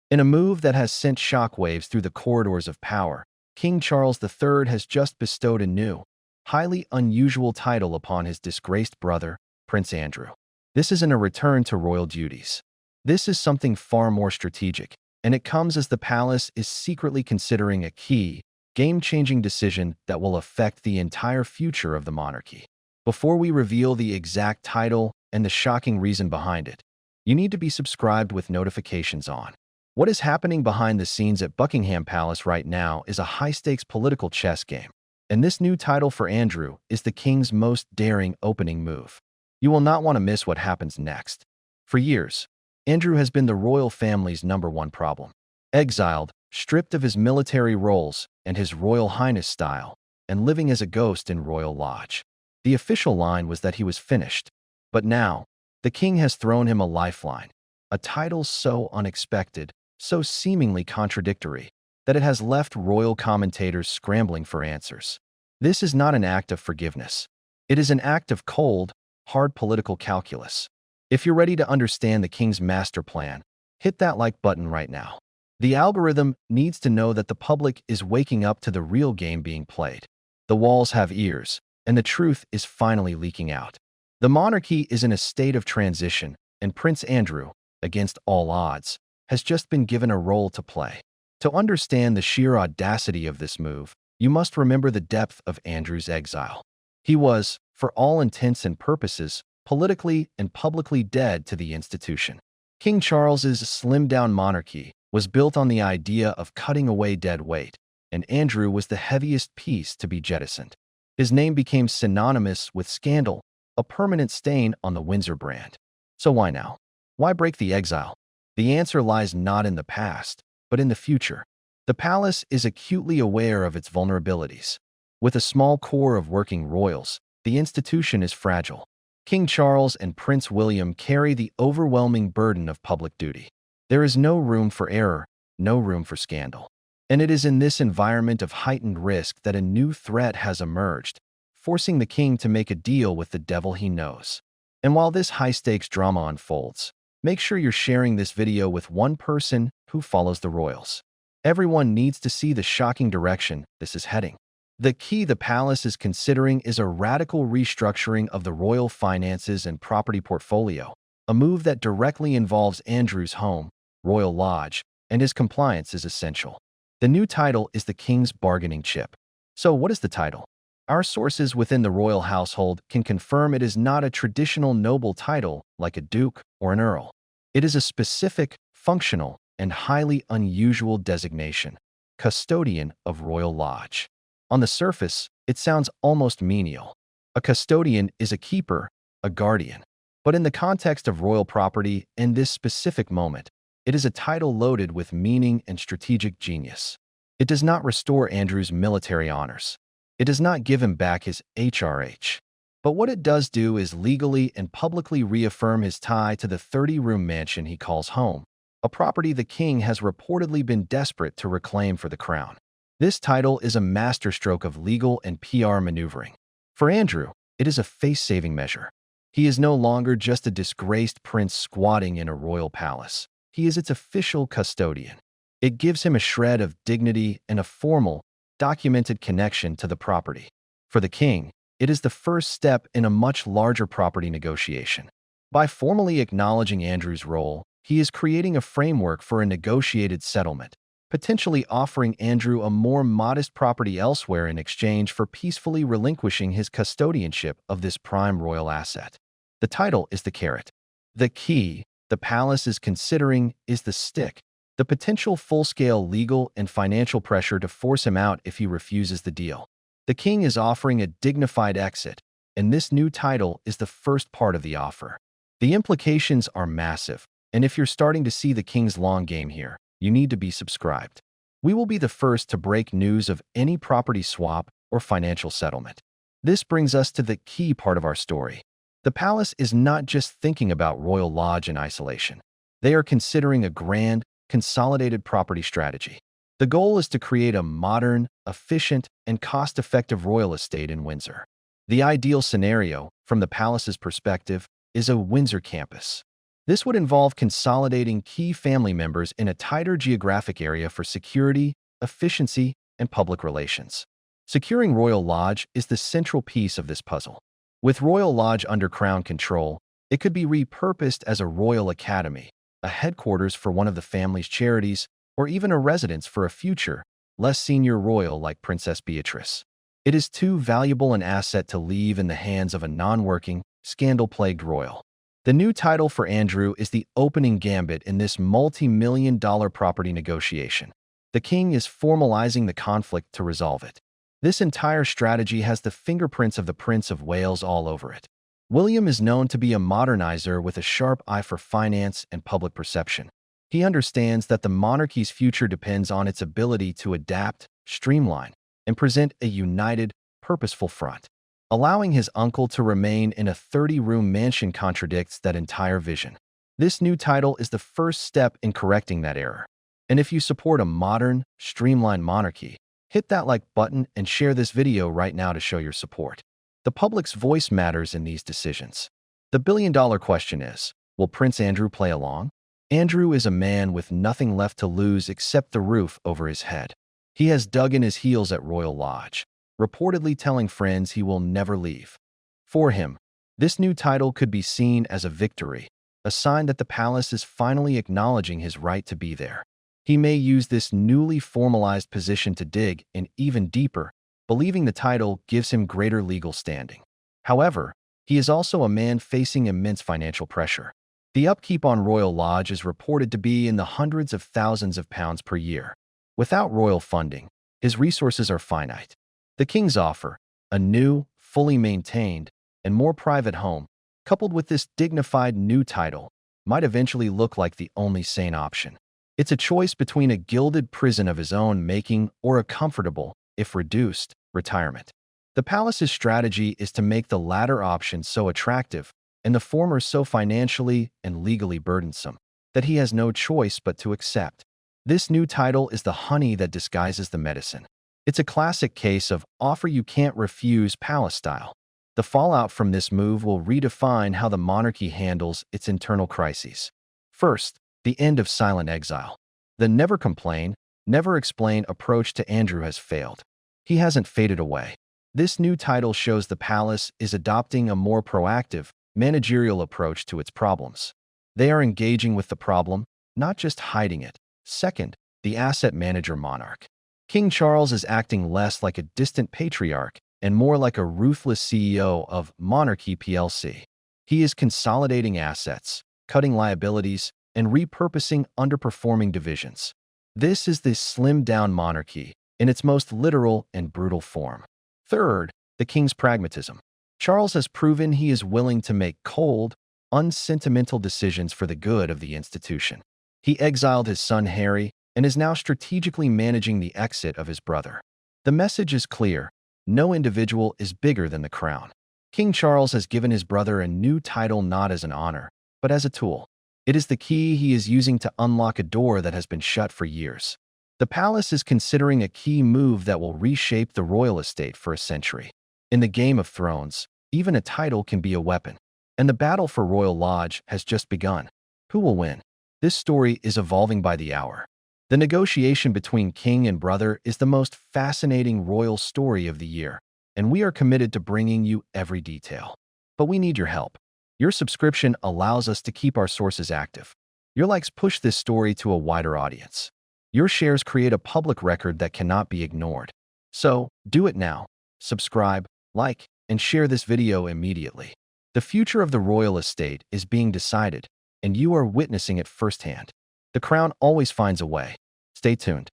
In a move that has sent shockwaves through the corridors of power, King Charles III has just bestowed a new, highly unusual title upon his disgraced brother, Prince Andrew. This isn't a return to royal duties. This is something far more strategic, and it comes as the palace is secretly considering a key, game-changing decision that will affect the entire future of the monarchy. Before we reveal the exact title and the shocking reason behind it, you need to be subscribed with notifications on. What is happening behind the scenes at Buckingham Palace right now is a high-stakes political chess game, and this new title for Andrew is the king's most daring opening move. You will not want to miss what happens next. For years, Andrew has been the royal family's #1 problem. Exiled, stripped of his military roles and his Royal Highness style, and living as a ghost in Royal Lodge. The official line was that he was finished, but now, the king has thrown him a lifeline, a title so unexpected, so seemingly contradictory, that it has left royal commentators scrambling for answers. This is not an act of forgiveness. It is an act of cold, hard political calculus. If you're ready to understand the king's master plan, hit that like button right now. The algorithm needs to know that the public is waking up to the real game being played. The walls have ears, and the truth is finally leaking out. The monarchy is in a state of transition, and Prince Andrew, against all odds, has just been given a role to play. To understand the sheer audacity of this move, you must remember the depth of Andrew's exile. He was, for all intents and purposes, politically and publicly dead to the institution. King Charles's slimmed-down monarchy was built on the idea of cutting away dead weight, and Andrew was the heaviest piece to be jettisoned. His name became synonymous with scandal, a permanent stain on the Windsor brand. So why now? Why break the exile? The answer lies not in the past, but in the future. The palace is acutely aware of its vulnerabilities. With a small core of working royals, the institution is fragile. King Charles and Prince William carry the overwhelming burden of public duty. There is no room for error, no room for scandal. And it is in this environment of heightened risk that a new threat has emerged, forcing the king to make a deal with the devil he knows. And while this high-stakes drama unfolds, make sure you're sharing this video with one person who follows the royals. Everyone needs to see the shocking direction this is heading. The key the palace is considering is a radical restructuring of the royal finances and property portfolio, a move that directly involves Andrew's home, Royal Lodge, and his compliance is essential. The new title is the king's bargaining chip. So what is the title? Our sources within the royal household can confirm it is not a traditional noble title like a duke or an earl. It is a specific, functional, and highly unusual designation, custodian of Royal Lodge. On the surface, it sounds almost menial. A custodian is a keeper, a guardian. But in the context of royal property in this specific moment, it is a title loaded with meaning and strategic genius. It does not restore Andrew's military honors. It does not give him back his HRH. But what it does do is legally and publicly reaffirm his tie to the 30-room mansion he calls home, a property the king has reportedly been desperate to reclaim for the crown. This title is a masterstroke of legal and PR maneuvering. For Andrew, it is a face-saving measure. He is no longer just a disgraced prince squatting in a royal palace. He is its official custodian. It gives him a shred of dignity and a formal, documented connection to the property. For the king, it is the first step in a much larger property negotiation. By formally acknowledging Andrew's role, he is creating a framework for a negotiated settlement, potentially offering Andrew a more modest property elsewhere in exchange for peacefully relinquishing his custodianship of this prime royal asset. The title is the carrot. The key the palace is considering is the stick, the potential full-scale legal and financial pressure to force him out if he refuses the deal. The king is offering a dignified exit, and this new title is the first part of the offer. The implications are massive, and if you're starting to see the king's long game here, you need to be subscribed. We will be the first to break news of any property swap or financial settlement. This brings us to the key part of our story. The palace is not just thinking about Royal Lodge in isolation. They are considering a grand, consolidated property strategy. The goal is to create a modern, efficient, and cost-effective royal estate in Windsor. The ideal scenario, from the palace's perspective, is a Windsor campus. This would involve consolidating key family members in a tighter geographic area for security, efficiency, and public relations. Securing Royal Lodge is the central piece of this puzzle. With Royal Lodge under Crown control, it could be repurposed as a royal academy, a headquarters for one of the family's charities, or even a residence for a future, less senior royal like Princess Beatrice. It is too valuable an asset to leave in the hands of a non-working, scandal-plagued royal. The new title for Andrew is the opening gambit in this multi-million-dollar property negotiation. The king is formalizing the conflict to resolve it. This entire strategy has the fingerprints of the Prince of Wales all over it. William is known to be a modernizer with a sharp eye for finance and public perception. He understands that the monarchy's future depends on its ability to adapt, streamline, and present a united, purposeful front. Allowing his uncle to remain in a 30-room mansion contradicts that entire vision. This new title is the first step in correcting that error. And if you support a modern, streamlined monarchy, hit that like button and share this video right now to show your support. The public's voice matters in these decisions. The billion-dollar question is, will Prince Andrew play along? Andrew is a man with nothing left to lose except the roof over his head. He has dug in his heels at Royal Lodge, reportedly telling friends he will never leave. For him, this new title could be seen as a victory, a sign that the palace is finally acknowledging his right to be there. He may use this newly formalized position to dig in even deeper, believing the title gives him greater legal standing. However, he is also a man facing immense financial pressure. The upkeep on Royal Lodge is reported to be in the hundreds of thousands of pounds per year. Without royal funding, his resources are finite. The king's offer, a new, fully maintained, and more private home, coupled with this dignified new title, might eventually look like the only sane option. It's a choice between a gilded prison of his own making or a comfortable, if reduced, retirement. The palace's strategy is to make the latter option so attractive and the former so financially and legally burdensome that he has no choice but to accept. This new title is the honey that disguises the medicine. It's a classic case of offer you can't refuse palace style. The fallout from this move will redefine how the monarchy handles its internal crises. First, the end of silent exile. The never complain, never explain approach to Andrew has failed. He hasn't faded away. This new title shows the palace is adopting a more proactive, managerial approach to its problems. They are engaging with the problem, not just hiding it. Second, the asset manager monarch. King Charles is acting less like a distant patriarch and more like a ruthless CEO of Monarchy plc. He is consolidating assets, cutting liabilities, and repurposing underperforming divisions. This is the slimmed-down monarchy in its most literal and brutal form. Third, the king's pragmatism. Charles has proven he is willing to make cold, unsentimental decisions for the good of the institution. He exiled his son Harry and is now strategically managing the exit of his brother. The message is clear: no individual is bigger than the crown. King Charles has given his brother a new title not as an honor, but as a tool. It is the key he is using to unlock a door that has been shut for years. The palace is considering a key move that will reshape the royal estate for a century. In the Game of Thrones, even a title can be a weapon. And the battle for Royal Lodge has just begun. Who will win? This story is evolving by the hour. The negotiation between king and brother is the most fascinating royal story of the year, and we are committed to bringing you every detail. But we need your help. Your subscription allows us to keep our sources active. Your likes push this story to a wider audience. Your shares create a public record that cannot be ignored. So, do it now. Subscribe, like, and share this video immediately. The future of the royal estate is being decided, and you are witnessing it firsthand. The crown always finds a way. Stay tuned.